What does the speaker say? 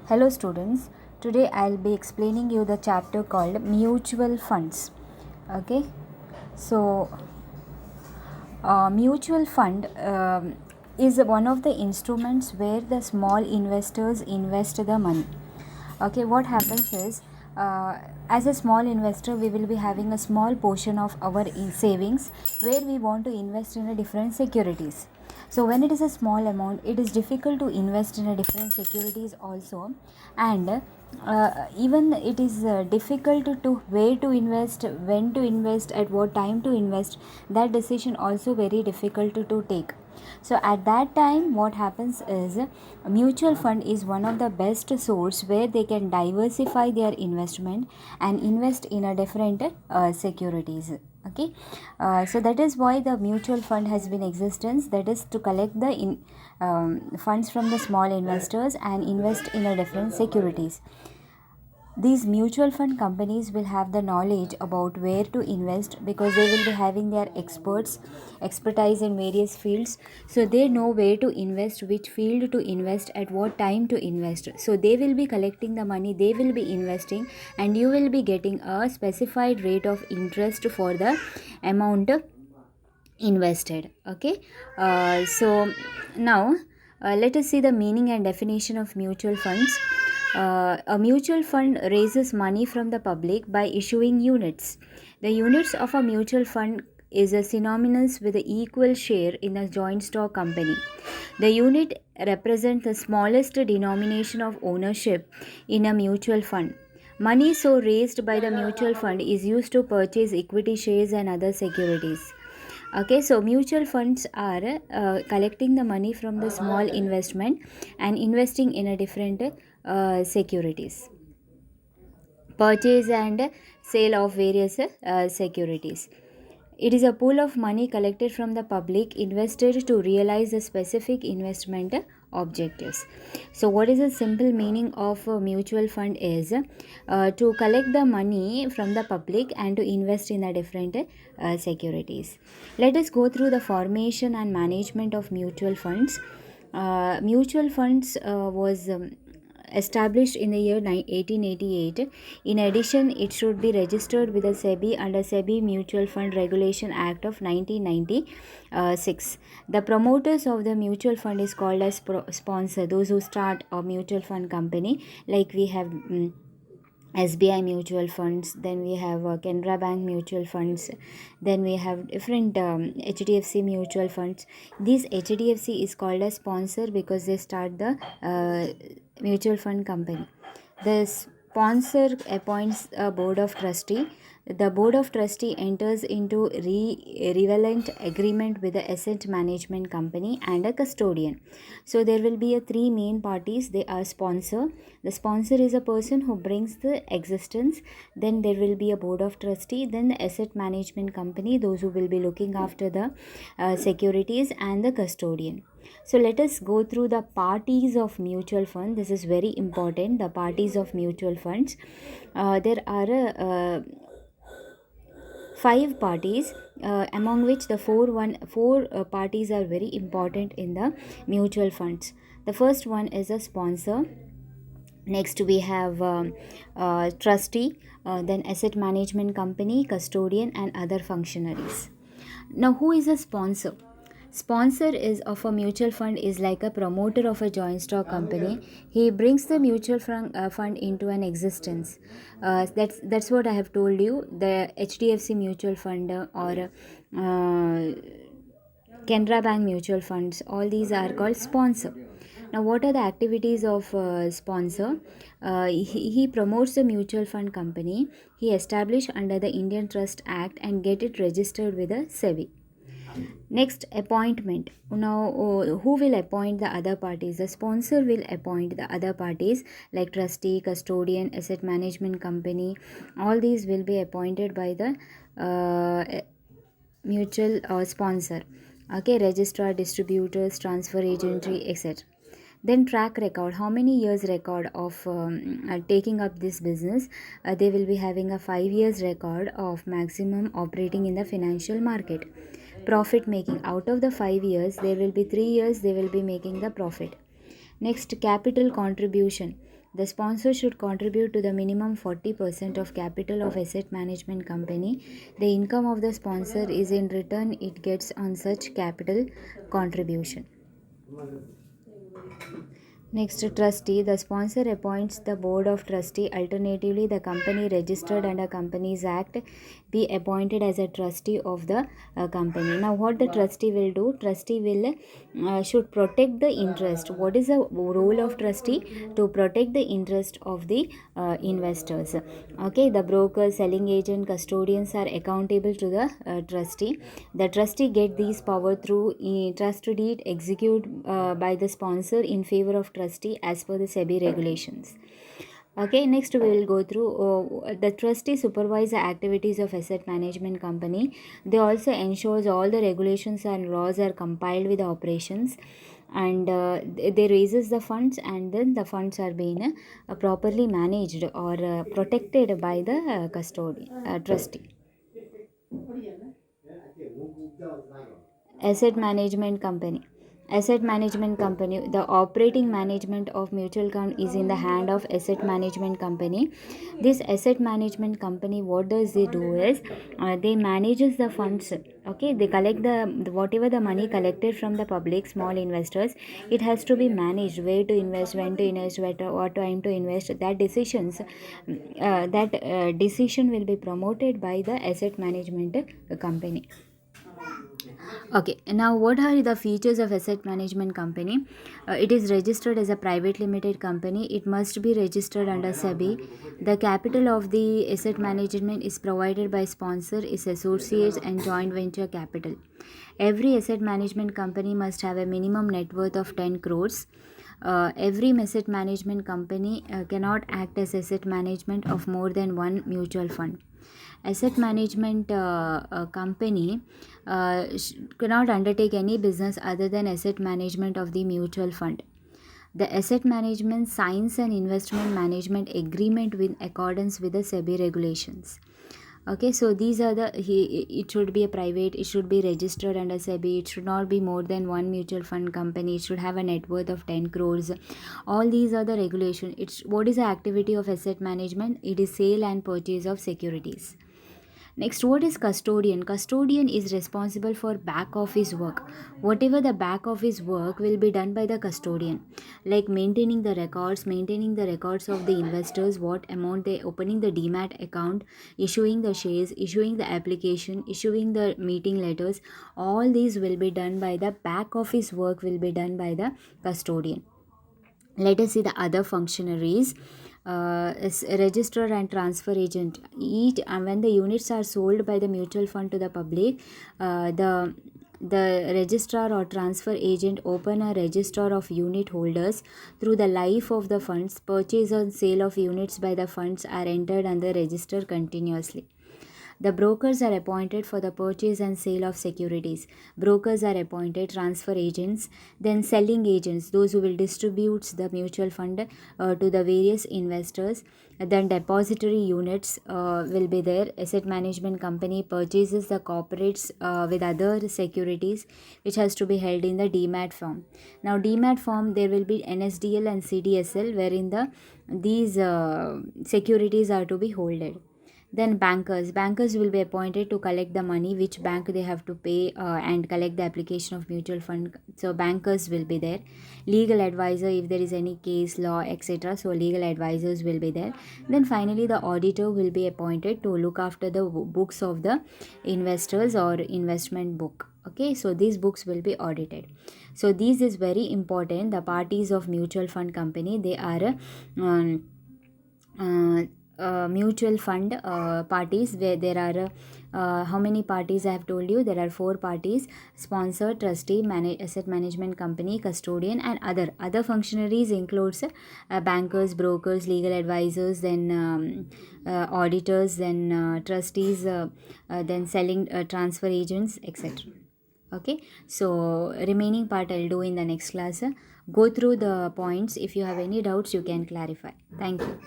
Hello students, today I'll be explaining you the chapter called mutual funds. Okay, so mutual fund is one of the instruments where the small investors invest the money. Okay, what happens is as a small investor we will be having a small portion of our savings where we want to invest in a different securities. So when it is a small amount, it is difficult to invest in a different securities also, and even it is difficult to where to invest, when to invest, at what time to invest. That decision also very difficult to take. So at that time what happens is a mutual fund is one of the best source where they can diversify their investment and invest in a different securities. Okay, so that is why the mutual fund has been existence, that is to collect the funds from the small investors and invest in a different securities. These mutual fund companies will have the knowledge about where to invest because they will be having their expertise in various fields. So they know where to invest, which field to invest, at what time to invest. So they will be collecting the money, they will be investing, and you will be getting a specified rate of interest for the amount invested. Okay, so now let us see the meaning and definition of mutual funds. A mutual fund raises money from the public by issuing units. The units of a mutual fund is a synonymous with the equal share in a joint stock company. The unit represents the smallest denomination of ownership in a mutual fund. Money so raised by the mutual fund is used to purchase equity shares and other securities. Okay, so mutual funds are collecting the money from the small investment and investing in a different securities, purchase and sale of various securities. It is a pool of money collected from the public invested to realize the specific investment objectives. So what is the simple meaning of a mutual fund is to collect the money from the public and to invest in the different securities. Let us go through the formation and management of mutual funds. Mutual funds was established in the year 1888. In addition, it should be registered with the SEBI under SEBI Mutual Fund Regulation Act of 1996. The promoters of the mutual fund is called as sponsor, those who start a mutual fund company, like we have SBI mutual funds, then we have Canara Bank mutual funds, then we have different HDFC mutual funds. This HDFC is called a sponsor because they start the mutual fund company. The sponsor appoints a board of trustee. The board of trustee enters into relevant agreement with the asset management company and a custodian. So there will be a three main parties. They are sponsor. The sponsor is a person who brings the existence. Then there will be a board of trustee. Then the asset management company, those who will be looking after the securities, and the custodian. So let us go through the parties of mutual fund. This is very important. The parties of mutual funds. There are five parties, among which the four parties are very important in the mutual funds. The first one is a sponsor. Next we have trustee, then asset management company, custodian, and other functionaries. Now, who is a sponsor? Sponsor is of a mutual fund is like a promoter of a joint stock company. He brings the mutual fund into an existence. That's what I have told you. The HDFC mutual fund or Canara Bank mutual funds, all these are called sponsor. Now, what are the activities of sponsor? He promotes the mutual fund company. He established under the Indian Trust Act and get it registered with the SEBI. Next, appointment. Now, who will appoint the other parties? The sponsor will appoint the other parties like trustee, custodian, asset management company. All these will be appointed by the mutual sponsor. Okay, registrar, distributors, transfer agentry, etc. Then track record, how many years record of taking up this business. They will be having a 5 years record of maximum operating in the financial market. Profit making, out of the 5 years there will be 3 years they will be making the profit. Next, capital contribution. The sponsor should contribute to the minimum 40% of capital of asset management company. The income of the sponsor is in return it gets on such capital contribution. Next, trustee. The sponsor appoints the board of trustee. Alternatively, the company registered under Companies Act be appointed as a trustee of the company. Now, what the trustee will do? Trustee will should protect the interest. What is the role of trustee? To protect the interest of the investors. Okay, the broker, selling agent, custodians are accountable to the trustee. The trustee get these power through trust deed executed by the sponsor in favor of trustee as per the SEBI regulations. Okay, next we will go through the trustee supervise the activities of asset management company. They also ensures all the regulations and laws are compiled with the operations, and they raises the funds, and then the funds are being properly managed or protected by the trustee. Asset management company. Asset management company, the operating management of mutual fund is in the hand of asset management company. This asset management company, what does they do is they manages the funds. Okay, they collect the whatever the money collected from the public small investors. It has to be managed, where to invest, when to invest, what time to invest. That decision will be promoted by the asset management company. Okay, now what are the features of asset management company? It is registered as a private limited company. It must be registered under SEBI. The capital of the asset management is provided by sponsor, its associates, and joint venture capital. Every asset management company must have a minimum net worth of 10 crores. Every asset management company cannot act as asset management of more than one mutual fund. Asset management company cannot undertake any business other than asset management of the mutual fund. The asset management signs an investment management agreement with accordance with the SEBI regulations. Okay, so these are it should be a private, it should be registered under SEBI, it should not be more than one mutual fund company, it should have a net worth of 10 crores. All these are the regulation. What is the activity of asset management? It is sale and purchase of securities. Next, what is custodian? Custodian is responsible for back office work. Whatever the back office work will be done by the custodian, like maintaining the records of the investors, what amount they opening the demat account, issuing the shares, issuing the application, issuing the meeting letters. All these will be done by the back office work will be done by the custodian. Let us see the other functionaries. Is register and transfer agent. Each when the units are sold by the mutual fund to the public, the registrar or transfer agent open a register of unit holders. Through the life of the funds, purchase and sale of units by the funds are entered on the register continuously. The brokers are appointed for the purchase and sale of securities. Brokers are appointed, transfer agents, then selling agents, those who will distribute the mutual fund to the various investors. Then depository units will be there. Asset management company purchases the corporates with other securities, which has to be held in the demat form. Now demat form, there will be NSDL and CDSL, wherein these securities are to be holded. Then bankers will be appointed to collect the money which bank they have to pay and collect the application of mutual fund. So bankers will be there. Legal advisor, if there is any case law etc, so legal advisors will be there. Then finally the auditor will be appointed to look after the books of the investors or investment book. Okay, so these books will be audited. So this is very important. The parties of mutual fund company, they are mutual fund parties, where there are how many parties I have told you? There are 4 parties: sponsor, trustee, asset management company, custodian, and other functionaries includes bankers, brokers, legal advisors, then auditors, then trustees, then selling transfer agents, etc. Okay, so remaining part I'll do in the next class. Go through the points. If you have any doubts, you can clarify. Thank you.